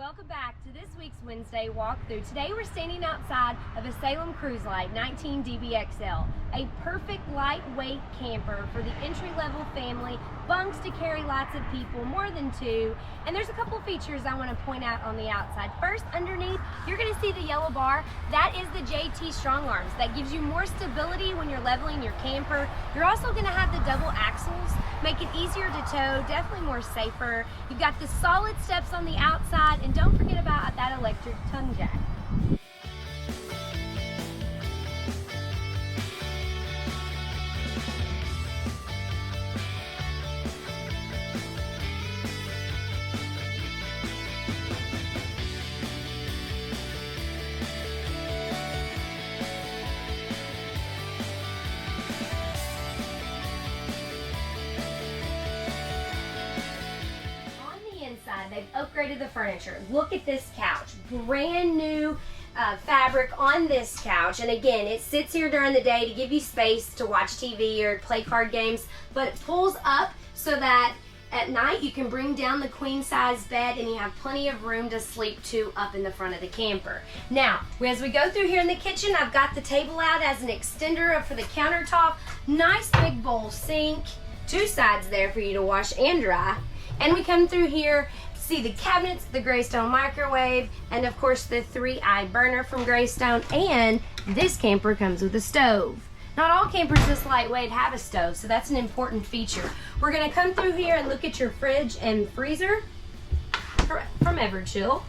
welcome back to this week's Wednesday walkthrough. Today we're standing outside of a Salem Cruise Lite 19 DBXL, a perfect lightweight camper for the entry-level family, bunks to carry lots of people, more than two, and there's a couple features I want to point out on the outside. First, underneath, you're going to see the yellow bar. That is the JT Strong Arms. That gives you more stability when you're leveling your camper. You're also going to have the double axles, make it easier to tow, definitely more safer. You've got the solid steps on the outside, and don't forget about that electric tongue jack. They've upgraded the furniture. Look at this couch. Brand new fabric on this couch. And again, it sits here during the day to give you space to watch TV or play card games, but it pulls up so that at night you can bring down the queen size bed and you have plenty of room to sleep too up in the front of the camper. Now, as we go through here in the kitchen, I've got the table out as an extender for the countertop. Nice big bowl sink. Two sides there for you to wash and dry. And we come through here, see the cabinets, the Greystone microwave, and of course the 3-eye burner from Greystone, and this camper comes with a stove. Not all campers this lightweight have a stove, so that's an important feature. We're gonna come through here and look at your fridge and freezer from Everchill.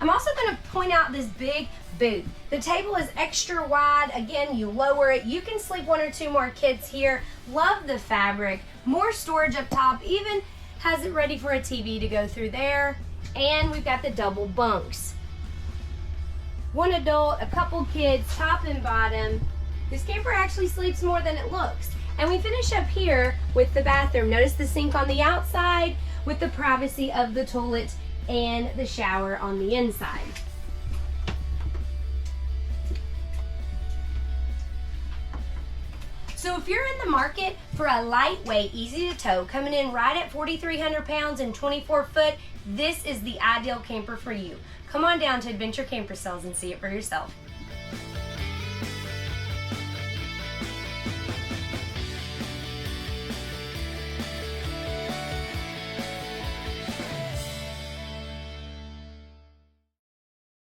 I'm also gonna point out this big boot. The table is extra wide. Again, you lower it. You can sleep one or two more kids here. Love the fabric. More storage up top. Even has it ready for a TV to go through there. And we've got the double bunks. One adult, a couple kids, top and bottom. This camper actually sleeps more than it looks. And we finish up here with the bathroom. Notice the sink on the outside with the privacy of the toilet and the shower on the inside. So if you're in the market for a lightweight, easy to tow, coming in right at 4,300 pounds and 24 foot, this is the ideal camper for you. Come on down to Adventure Camper Sales and see it for yourself.